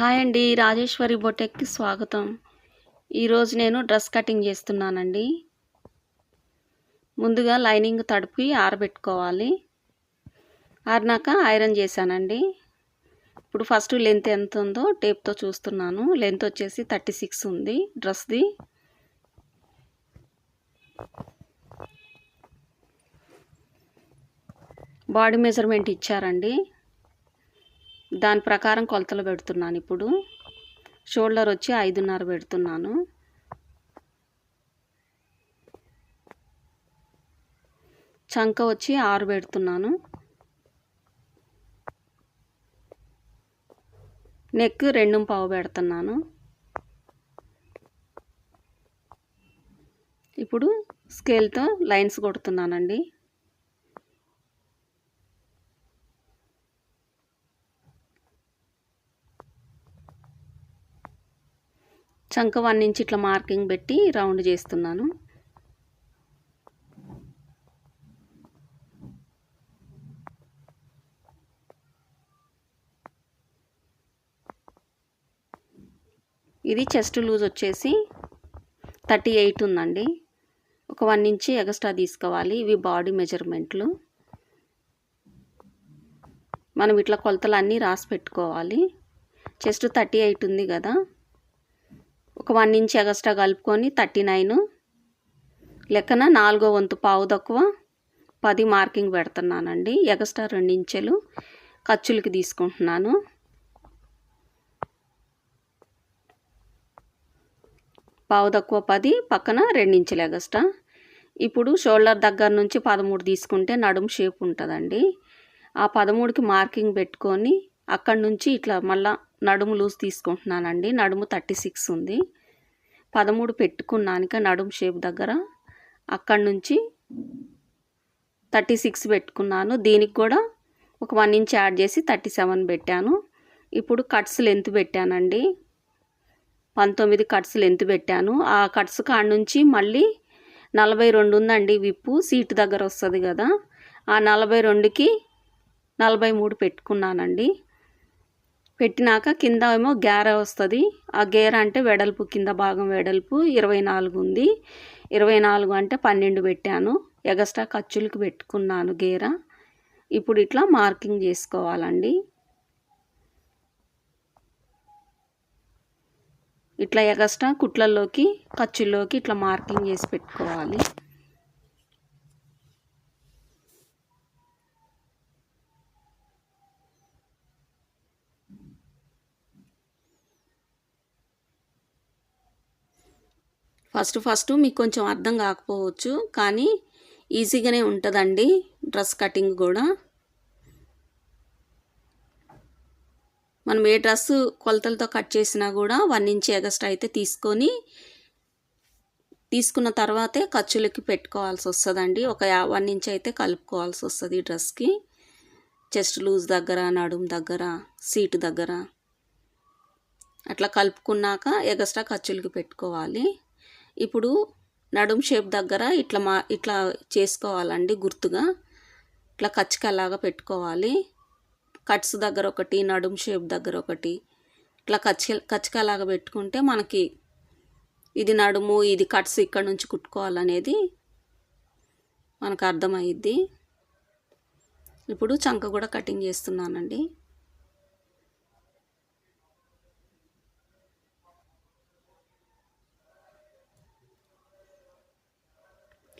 Hi అండి, రాజేశ్వరి బొటెక్కి స్వాగతం. ఈరోజు నేను డ్రెస్ కటింగ్ చేస్తున్నానండి. ముందుగా లైనింగ్ తడిపి ఆరబెట్టుకోవాలి. ఆరినాక ఐరన్ చేశానండి. ఇప్పుడు ఫస్ట్ లెంత్ ఎంత ఉందో టేప్తో చూస్తున్నాను. లెంత్ వచ్చేసి 36 ఉంది డ్రెస్ది. బాడీ మెజర్మెంట్ ఇచ్చారండి. దాని ప్రకారం కొలతలు పెడుతున్నాను. ఇప్పుడు షోల్డర్ వచ్చి 5.5 పెడుతున్నాను. చంక వచ్చి 6 పెడుతున్నాను. నెక్ 2.5 పెడుతున్నాను. ఇప్పుడు స్కేల్తో లైన్స్ కొడుతున్నానండి. చంక 1 ఇంచ్ ఇట్లా మార్కింగ్ పెట్టి రౌండ్ చేస్తున్నాను. ఇది చెస్ట్ లూజ్ వచ్చేసి 38 ఉందండి. ఒక 1 ఇంచ్ ఎక్స్ట్రా తీసుకోవాలి. ఇవి బాడీ మెజర్మెంట్లు. మనం ఇట్లా కొలతలు అన్నీ రాసి పెట్టుకోవాలి. చెస్ట్ 38 ఉంది కదా, ఒక 1 ఇంచ్ ఎక్స్ట్రా కలుపుకొని 39 లెక్కన 4వ వంతు పావు తక్కువ 10 మార్కింగ్ పెడుతున్నానండి. ఎక్స్ట్రా 2 ఇంచులు ఖర్చులకి తీసుకుంటున్నాను. పావు తక్కువ 10 పక్కన 2 ఇంచులు ఎక్స్ట్రా. ఇప్పుడు షోల్డర్ దగ్గర నుంచి 13 తీసుకుంటే నడుము షేప్ ఉంటుందండి. ఆ 13కి మార్కింగ్ పెట్టుకొని అక్కడి నుంచి ఇట్లా మళ్ళా నడుము లూజ్ తీసుకుంటున్నానండి. నడుము 36 ఉంది. 13 పెట్టుకున్నాక నడుము షేప్ దగ్గర అక్కడి నుంచి 36 పెట్టుకున్నాను. దీనికి కూడా ఒక 1 ఇంచ్ యాడ్ చేసి 37 పెట్టాను. ఇప్పుడు కట్స్ లెంత్ పెట్టానండి. 19 కట్స్ లెంత్ పెట్టాను. ఆ కట్స్ కాడ నుంచి మళ్ళీ 42 ఉందండి విప్పు, సీట్ దగ్గర వస్తుంది కదా, ఆ 42కి 43 పెట్టుకున్నానండి. పెట్టినాక కింద ఏమో గేర వస్తుంది. ఆ గేర అంటే వెడల్పు, కింద భాగం వెడల్పు 24 ఉంది. 24 అంటే 12 పెట్టాను. ఎగస్ట్రా ఖర్చులకు పెట్టుకున్నాను గేర. ఇప్పుడు ఇట్లా మార్కింగ్ చేసుకోవాలండి. ఇట్లా ఎగస్ట్రా కుట్లల్లోకి ఖర్చుల్లోకి ఇట్లా మార్కింగ్ చేసి పెట్టుకోవాలి. ఫస్ట్ మీకు కొంచెం అర్థం కాకపోవచ్చు, కానీ ఈజీగానే ఉంటుందండి డ్రెస్ కటింగ్ కూడా. మనం ఏ డ్రెస్ కొలతలతో కట్ చేసినా కూడా 1 ఇంచ్ ఎగస్ట్రా అయితే తీసుకున్న తర్వాతే ఖర్చులకి పెట్టుకోవాల్సి వస్తుందండి. ఒక 1 ఇంచ్ అయితే కలుపుకోవాల్సి వస్తుంది ఈ డ్రెస్కి. చెస్ట్ లూజ్ దగ్గర, నడుము దగ్గర, సీటు దగ్గర అట్లా కలుపుకున్నాక ఎగస్ట్రా ఖర్చులకి పెట్టుకోవాలి. ఇప్పుడు నడుము షేప్ దగ్గర ఇట్లా చేసుకోవాలండి. గుర్తుగా ఇట్లా కచ్చికలాగా పెట్టుకోవాలి. కట్స్ దగ్గర ఒకటి, నడుము షేప్ దగ్గర ఒకటి, ఇట్లా కచ్చికలాగా పెట్టుకుంటే మనకి ఇది నడుము, ఇది కట్స్ ఇక్కడ నుంచి కుట్టుకోవాలనేది మనకు అర్థమయ్యిద్ది. ఇప్పుడు చంక కూడా కటింగ్ చేస్తున్నానండి.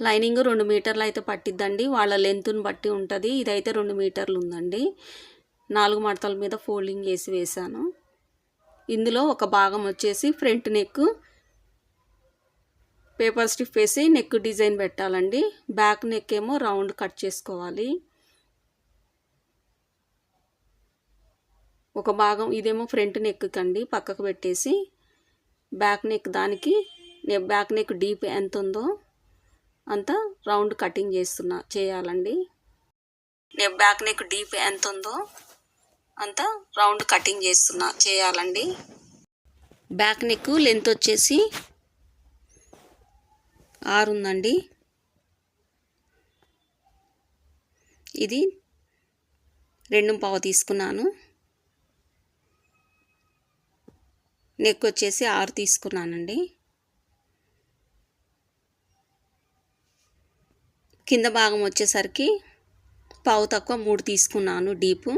లైనింగ్ 2 మీటర్లు అయితే పట్టిద్దండి. వాళ్ళ లెంత్ని బట్టి ఉంటుంది. ఇదైతే 2 మీటర్లు ఉందండి. 4 మడతల మీద ఫోల్డింగ్ చేసి వేసాను. ఇందులో ఒక భాగం వచ్చేసి ఫ్రంట్ నెక్ పేపర్ స్టిఫ్ వేసి నెక్ డిజైన్ పెట్టాలండి. బ్యాక్ నెక్ ఏమో రౌండ్ కట్ చేసుకోవాలి. ఒక భాగం ఇదేమో ఫ్రంట్ నెక్ కండి, పక్కకు పెట్టేసి బ్యాక్ నెక్ దానికి బ్యాక్ నెక్ డీప్ ఎంత ఉందో అంతా రౌండ్ కటింగ్ చేయాలండి. బ్యాక్ నెక్ డీప్ ఎంత ఉందో అంతా రౌండ్ కటింగ్ చేయాలండి. బ్యాక్ నెక్ లెంత్ వచ్చేసి 6 ఉందండి. ఇది 2.5 తీసుకున్నాను. నెక్ వచ్చేసి 6 తీసుకున్నానండి. కింద భాగం వచ్చేసరికి పావు తక్కువ 3 తీసుకున్నాను డీపు.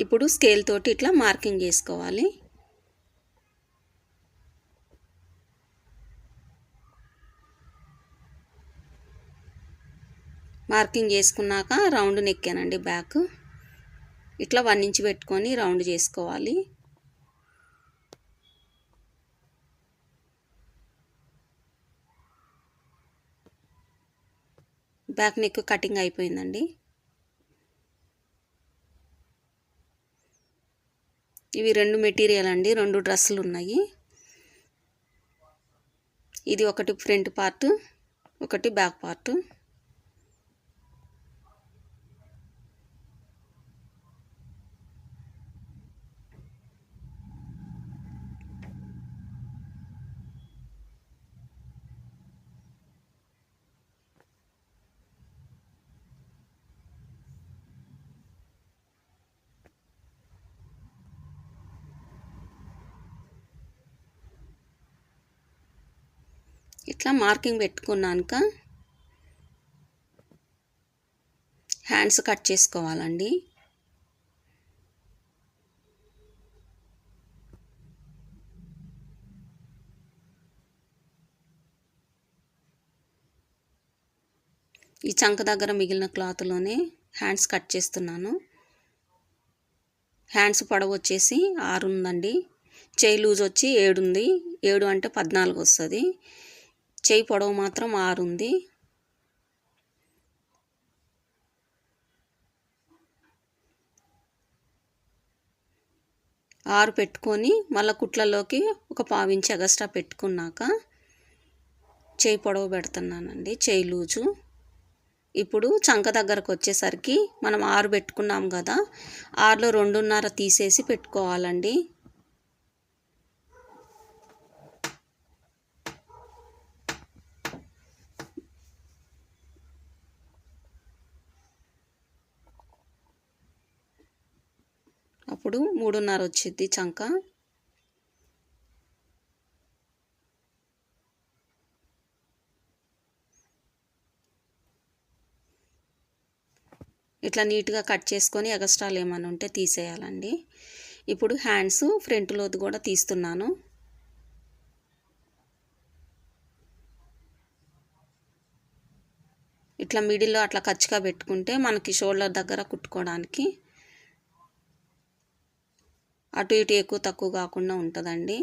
ఇప్పుడు స్కేల్ తోటి ఇట్లా మార్కింగ్ చేసుకోవాలి. మార్కింగ్ చేసుకున్నాక రౌండ్ నెక్కానండి బ్యాక్. ఇట్లా 1 ఇంచ్ పెట్టుకొని రౌండ్ చేసుకోవాలి. బ్యాక్ నెక్ కటింగ్ అయిపోయిందండి. ఇవి 2 మెటీరియల్ అండి, 2 డ్రెస్సులు ఉన్నాయి. ఇది ఒకటి ఫ్రంట్ పార్ట్, ఒకటి బ్యాక్ పార్ట్. ఇట్లా మార్కింగ్ పెట్టుకున్నాక హ్యాండ్స్ కట్ చేసుకోవాలండి. ఈ చంక దగ్గర మిగిలిన క్లాత్లోనే హ్యాండ్స్ కట్ చేస్తున్నాను. హ్యాండ్స్ పొడవు వచ్చేసి 6 ఉందండి. చేయి లూజ్ వచ్చి 7 ఉంది. 7 అంటే 14 వస్తుంది. చేయి పొడవు మాత్రం 6 ఉంది. ఆరు పెట్టుకొని మళ్ళీ కుట్లలోకి ఒక పావు ఇంచ్ ఎగస్ట్రా పెట్టుకున్నాక చేయి పొడవు పెడుతున్నానండి, చేయి లూజు. ఇప్పుడు చంక దగ్గరకు వచ్చేసరికి మనం 6 పెట్టుకున్నాం కదా, 6లో 2.5 తీసేసి పెట్టుకోవాలండి. అప్పుడు 3.5 వచ్చింది చంక. ఇట్లా నీట్గా కట్ చేసుకొని ఎగస్ట్రాలు ఏమైనా ఉంటే తీసేయాలండి. ఇప్పుడు హ్యాండ్స్ ఫ్రంట్ లోతు కూడా తీస్తున్నాను. ఇట్లా మిడిల్లో అట్లా ఖర్చుగా పెట్టుకుంటే మనకి షోల్డర్ దగ్గర కుట్టుకోవడానికి అటు ఇటు ఎక్కువ తక్కువ కాకుండా ఉంటుందండి.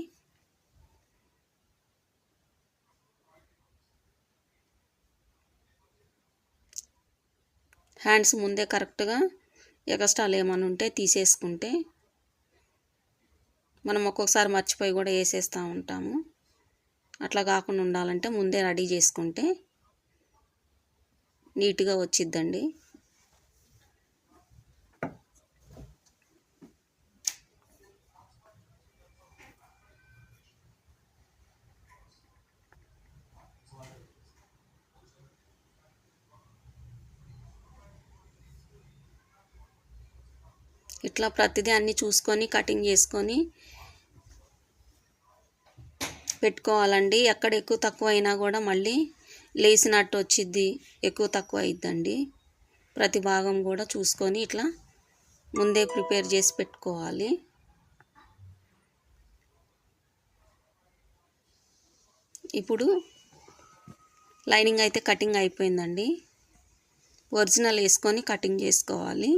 హ్యాండ్స్ ముందే కరెక్ట్గా ఎగస్ట్రాలు ఏమైనా ఉంటే తీసేసుకుంటే, మనం ఒక్కొక్కసారి మర్చిపోయి కూడా వేసేస్తూ ఉంటాము. అట్లా కాకుండా ఉండాలంటే ముందే రెడీ చేసుకుంటే నీట్గా వచ్చిద్దండి. ఇట్లా ప్రతిదీ అన్నీ చూసుకొని కటింగ్ చేసుకొని పెట్టుకోవాలండి. ఎక్కడ ఎక్కువ తక్కువ అయినా కూడా మళ్ళీ లేసినట్టు వచ్చిద్ది, ఎక్కువ తక్కువ అయిద్దండి. ప్రతి భాగం కూడా చూసుకొని ఇట్లా ముందే ప్రిపేర్ చేసి పెట్టుకోవాలి. ఇప్పుడు లైనింగ్ అయితే కటింగ్ అయిపోయిందండి. ఒరిజినల్ వేసుకొని కటింగ్ చేసుకోవాలి.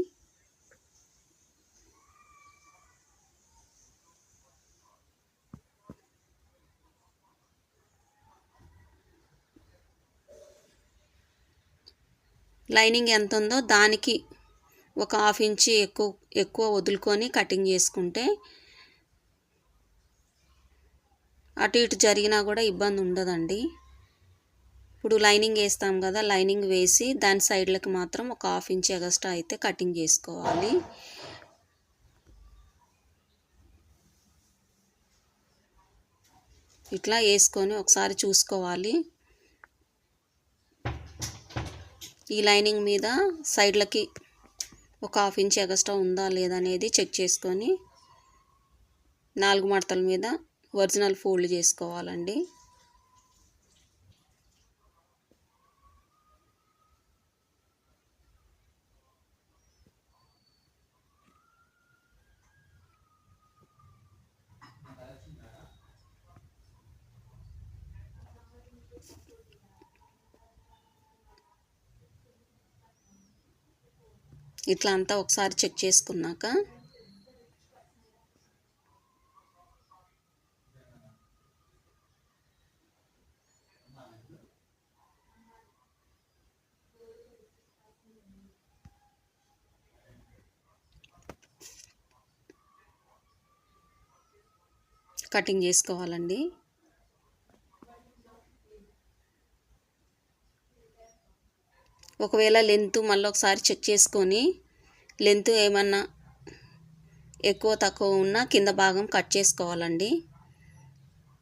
లైనింగ్ ఎంత ఉందో దానికి ఒక 1/2 ఇంచ్ ఎక్కువ వదులుకొని కటింగ్ చేసుకుంటే అటు ఇటు జరిగినా కూడా ఇబ్బంది ఉండదండి. ఇప్పుడు లైనింగ్ వేస్తాం కదా, లైనింగ్ వేసి దాని సైడ్లకు మాత్రం ఒక 1/2 ఇంచ్ ఎగస్ట్రా అయితే కటింగ్ చేసుకోవాలి. ఇట్లా వేసుకొని ఒకసారి చూసుకోవాలి. ఈ లైనింగ్ మీద సైడ్లకి ఒక హాఫ్ ఇంచ్ ఎగస్ట్రా ఉందా లేదా అనేది చెక్ చేసుకొని 4 మడతల మీద ఒరిజినల్ ఫోల్డ్ చేసుకోవాలండి. ఇట్లా అంతా ఒకసారి చెక్ చేసుకున్నాక కటింగ్ చేసుకోవాలండి. ఒకవేళ లెంత్ మళ్ళీ ఒకసారి చెక్ చేసుకొని లెంత్ ఏమన్నా ఎక్కువ తక్కువ ఉన్నా కింద భాగం కట్ చేసుకోవాలండి.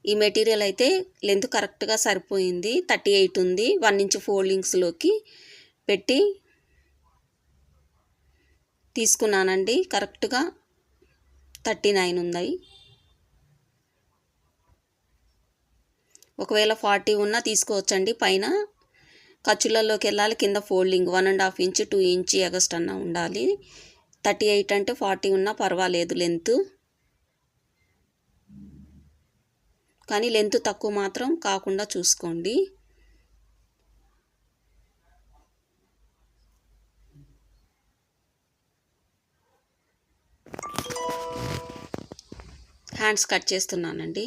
ఈ మెటీరియల్ అయితే లెంత్ కరెక్ట్గా సరిపోయింది. 38 ఉంది. 1 ఇంచ్ ఫోల్డింగ్స్లోకి పెట్టి తీసుకున్నానండి. కరెక్ట్గా 39 ఉంది. ఒకవేళ 40 ఉన్నా తీసుకోవచ్చండి. పైన ఖర్చులలోకి వెళ్ళాలి, కింద ఫోల్డింగ్ 1.5 ఇంచ్ 2 ఇంచ్ ఎగస్ట్రా ఉండాలి. 38 అంటే 40 ఉన్నా పర్వాలేదు లెంత్, కానీ లెంత్ తక్కువ మాత్రం కాకుండా చూసుకోండి. హ్యాండ్స్ కట్ చేస్తున్నానండి.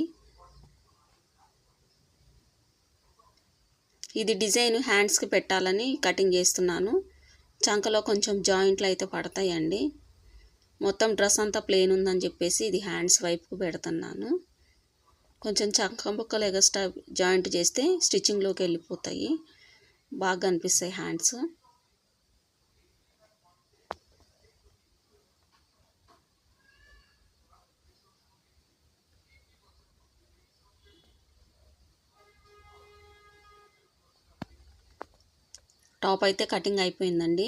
ఇది డిజైన్ హ్యాండ్స్కి పెట్టాలని కటింగ్ చేస్తున్నాను. చంకలో కొంచెం జాయింట్లు అయితే పడతాయండి. మొత్తం డ్రెస్ అంతా ప్లెయిన్ ఉందని చెప్పేసి ఇది హ్యాండ్స్ వైపుకు పెడుతున్నాను. కొంచెం చంక ముక్కలు ఎగస్ట్రా జాయింట్ చేస్తే స్టిచ్చింగ్లోకి వెళ్ళిపోతాయి, బాగా కనిపిస్తాయి హ్యాండ్స్. టాప్ అయితే కటింగ్ అయిపోయిందండి.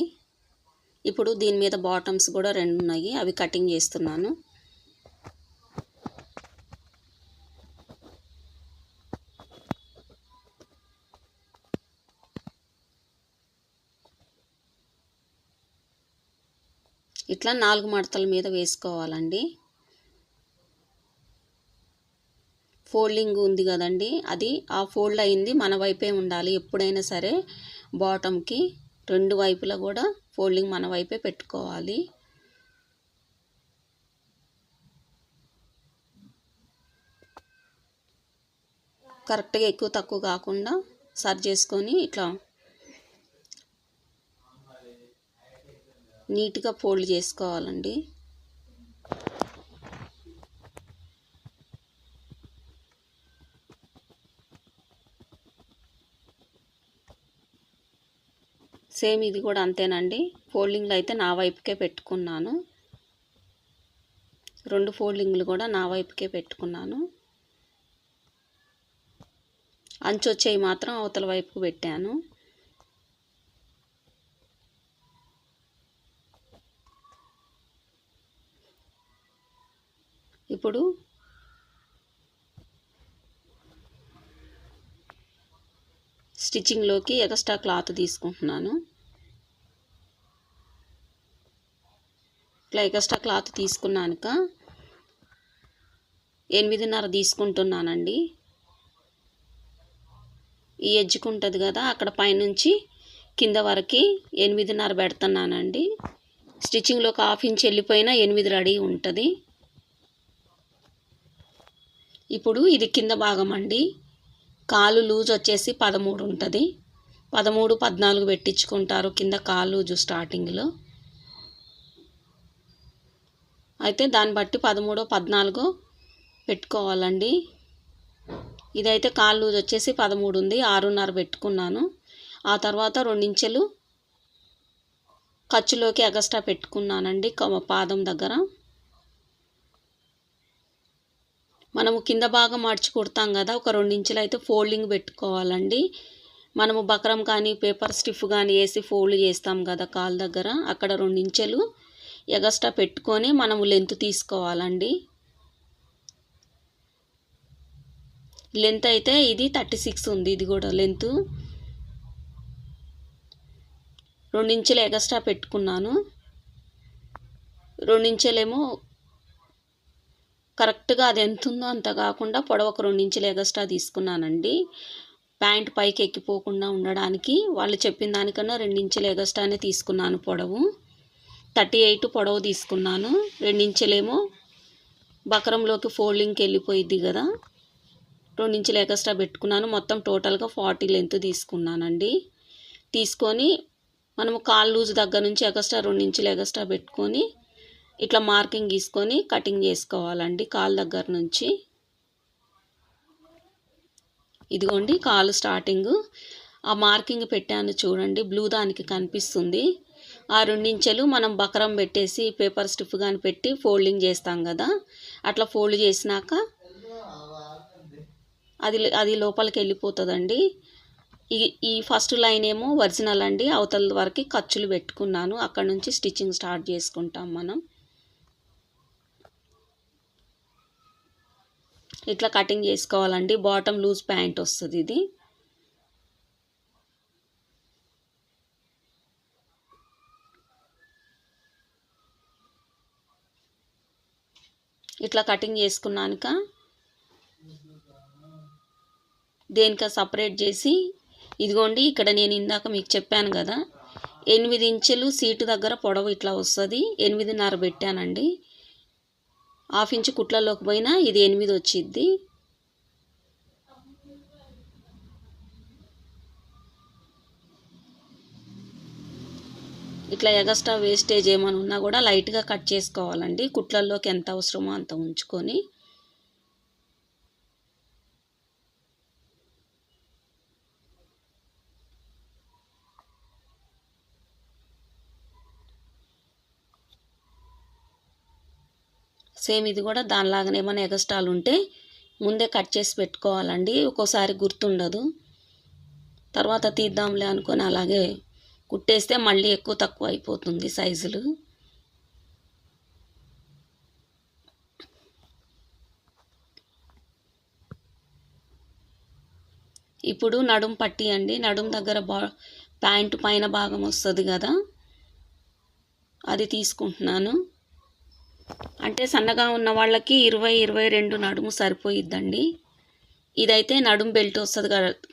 ఇప్పుడు దీని మీద బాటమ్స్ కూడా 2 ఉన్నాయి, అవి కటింగ్ చేస్తున్నాను. ఇట్లా 4 మడతల మీద వేసుకోవాలండి. ఫోల్డింగ్ ఉంది కదండి, అది ఆ ఫోల్డ్ అయింది మన వైపే ఉండాలి. ఎప్పుడైనా సరే బాటమ్కి 2 వైపులా కూడా ఫోల్డింగ్ మన వైపే పెట్టుకోవాలి. కరెక్ట్గా ఎక్కువ తక్కువ కాకుండా సరి చేసుకొని ఇట్లా నీట్గా ఫోల్డ్ చేసుకోవాలండి. సేమ్ ఇది కూడా అంతేనండి. ఫోల్డింగ్లు అయితే నా వైపుకే పెట్టుకున్నాను. 2 ఫోల్డింగ్లు కూడా నా వైపుకే పెట్టుకున్నాను. అంచు వచ్చేవి మాత్రం అవతల వైపుకు పెట్టాను. ఇప్పుడు స్టిచ్చింగ్లోకి ఎక్స్ట్రా క్లాత్ తీసుకుంటున్నాను. ఇట్లా ఎక్స్ట్రా క్లాత్ తీసుకున్నాక 8.5 తీసుకుంటున్నానండి. ఈ ఎడ్జ్కి ఉంటుంది కదా, అక్కడ పైనుంచి కింద వరకు 8.5 పెడుతున్నానండి. స్టిచ్చింగ్లోకి 1/2 ఇంచ్ వెళ్ళిపోయినా 8 రెడీ ఉంటుంది. ఇప్పుడు ఇది కింద భాగం అండి. కాలు లూజ్ వచ్చేసి 13 ఉంటుంది. 13, 14 పెట్టించుకుంటారు కింద కాలు లూజు స్టార్టింగ్లో. అయితే దాన్ని బట్టి 13, 14 పెట్టుకోవాలండి. ఇదైతే కాలు లూజ్ వచ్చేసి 13 ఉంది, 6.5 పెట్టుకున్నాను. ఆ తర్వాత 2 ఇంచులు ఖర్చులోకి ఎగస్ట్రా పెట్టుకున్నానండి పాదం దగ్గర. మనము కింద భాగం మడిచి కుడతాం కదా, ఒక 2 ఇంచులు అయితే ఫోల్డింగ్ పెట్టుకోవాలండి. మనము బక్రం కానీ పేపర్ స్టిఫ్ కానీ వేసి ఫోల్డ్ చేస్తాం కదా కాలు దగ్గర, అక్కడ 2 ఇంచెలు ఎగస్ట్రా పెట్టుకొని మనము లెంత్ తీసుకోవాలండి. లెంత్ అయితే ఇది 36 ఉంది, ఇది కూడా లెంత్ 2 ఇంచులు ఎగస్ట్రా పెట్టుకున్నాను. 2 ఇంచులేమో కరెక్ట్గా అది ఎంత ఉందో అంత కాకుండా పొడవు ఒక 2 ఇంచులు ఎగస్ట్రా తీసుకున్నానండి. ప్యాంట్ పైకి ఎక్కిపోకుండా ఉండడానికి వాళ్ళు చెప్పిన దానికన్నా 2 ఇంచులు ఎగస్ట్రానే తీసుకున్నాను పొడవు. 38 పొడవు తీసుకున్నాను. 2 ఇంచులేమో బక్రంలోకి ఫోల్డింగ్కి వెళ్ళిపోయిద్ది కదా, 2 ఇంచులు ఎగస్ట్రా పెట్టుకున్నాను. మొత్తం టోటల్గా 40 లెంత్ తీసుకున్నానండి. తీసుకొని మనము కాలు లూజ్ దగ్గర నుంచి ఎగస్ట్రా 2 ఇంచులు ఎగస్ట్రా పెట్టుకొని ఇట్లా మార్కింగ్ గీసుకొని కటింగ్ చేసుకోవాలండి కాలు దగ్గర నుంచి. ఇదిగోండి కాలు స్టార్టింగ్ ఆ మార్కింగ్ పెట్టాను చూడండి, బ్లూ దానికి కనిపిస్తుంది. ఆ 2 ఇంచులు మనం బక్రం పెట్టేసి పేపర్ స్టిఫ్ కానీ పెట్టి ఫోల్డింగ్ చేస్తాం కదా, అట్లా ఫోల్డ్ చేసినాక అది లోపలికి వెళ్ళిపోతుందండి. ఈ ఫస్ట్ లైన్ ఏమో ఒరిజినల్ అండి, అవతల వరకు ఖర్చులు పెట్టుకున్నాను. అక్కడ నుంచి స్టిచ్చింగ్ స్టార్ట్ చేసుకుంటాం మనం. ఇట్లా కటింగ్ చేసుకోవాలండి. బాటమ్ లూజ్ ప్యాంట్ వస్తుంది ఇది. ఇట్లా కటింగ్ చేసుకున్నాక దేనిక సపరేట్ చేసి ఇదిగోండి ఇక్కడ నేను ఇందాక మీకు చెప్పాను కదా 8 ఇంచులు సీటు దగ్గర పొడవు ఇట్లా వస్తుంది, 8.5 పెట్టానండి. 1/2 ఇంచు కుట్లలోకి పోయినా ఇది 8 వచ్చిద్ది. ఇట్లా ఎగస్ట్రా వేస్టేజ్ ఏమైనా ఉన్నా కూడా లైట్గా కట్ చేసుకోవాలండి. కుట్లల్లోకి ఎంత అవసరమో అంత ఉంచుకొని. సేమ్ ఇది కూడా దానిలాగానే ఏమైనా ఎగస్ట్రాలు ఉంటే ముందే కట్ చేసి పెట్టుకోవాలండి. ఒక్కోసారి గుర్తుండదు, తర్వాత తీద్దాంలే అనుకొని అలాగే కుట్టేస్తే మళ్ళీ ఎక్కువ తక్కువ అయిపోతుంది సైజులు. ఇప్పుడు నడుం పట్టి అండి, నడుం దగ్గర ప్యాంటు పైన భాగం వస్తుంది కదా, అది తీసుకుంటున్నాను. అంటే సన్నగా ఉన్న వాళ్ళకి 20-22 నడుము సరిపోయిద్దండి. ఇదైతే నడుము బెల్ట్ వస్తుంది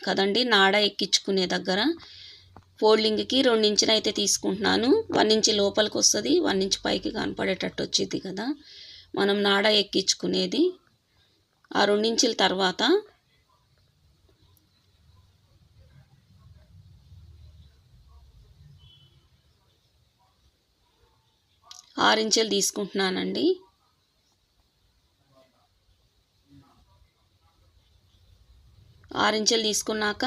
కదండి, నాడ ఎక్కించుకునే దగ్గర ఫోల్డింగ్కి 2 ఇంచులు అయితే తీసుకుంటున్నాను. 1 ఇంచు లోపలికి వస్తుంది, 1 ఇంచు పైకి కనపడేటట్టు వచ్చింది కదా మనం నాడ ఎక్కించుకునేది. ఆ 2 ఇంచుల తర్వాత 6 ఇంచులు తీసుకుంటున్నానండి. ఆరు ఇంచులు తీసుకున్నాక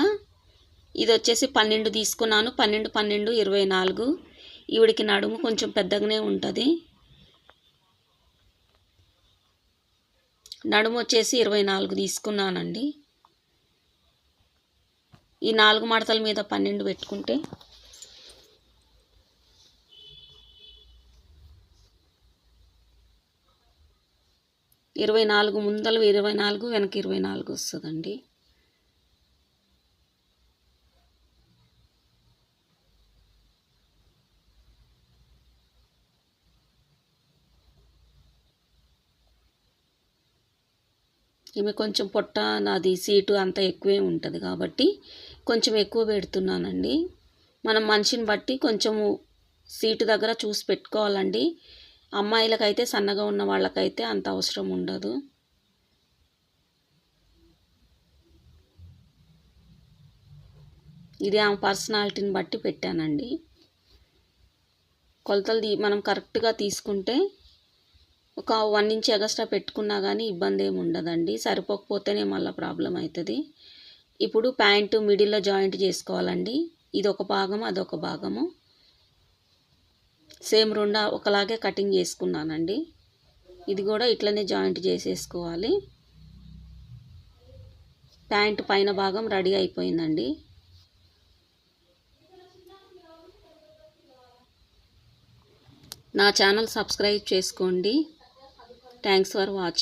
ఇది వచ్చేసి 12 తీసుకున్నాను. 12, 12, 24. ఈవిడికి నడుము కొంచెం పెద్దగానే ఉంటుంది. నడుము వచ్చేసి 24 తీసుకున్నానండి. ఈ 4 మడతల మీద 12 పెట్టుకుంటే ఇరవై 24 ముందలు 24 వెనక 24 వస్తుందండి. ఈమె కొంచెం పొట్ట నాది సీటు అంతా ఎక్కువే ఉంటుంది కాబట్టి కొంచెం ఎక్కువ పెడుతున్నానండి. మనం మనిషిని బట్టి కొంచెము సీటు దగ్గర చూసి పెట్టుకోవాలండి. అమ్మాయిలకైతే సన్నగా ఉన్న వాళ్ళకైతే అంత అవసరం ఉండదు. ఇది ఆమె పర్సనాలిటీని బట్టి పెట్టానండి. కొలతలు మనం కరెక్ట్గా తీసుకుంటే ఒక 1 ఇంచ్ ఎగస్ట్రా పెట్టుకున్నా కానీ ఇబ్బంది ఏమి ఉండదండి. సరిపోకపోతేనే మళ్ళీ ప్రాబ్లం అవుతుంది. ఇప్పుడు ప్యాంటు మిడిల్లో జాయింట్ చేసుకోవాలండి. ఇది ఒక భాగము, అదొక భాగము. సేమ్ రెండు ఒకలాగే కటింగ్ చేసుకున్నానండి. ఇది కూడా ఇట్లనే జాయింట్ చేసేసుకోవాలి. ప్యాంటు పైన భాగం రెడీ అయిపోయిందండి. నా ఛానల్ సబ్స్క్రైబ్ చేసుకోండి. Thanks for watching.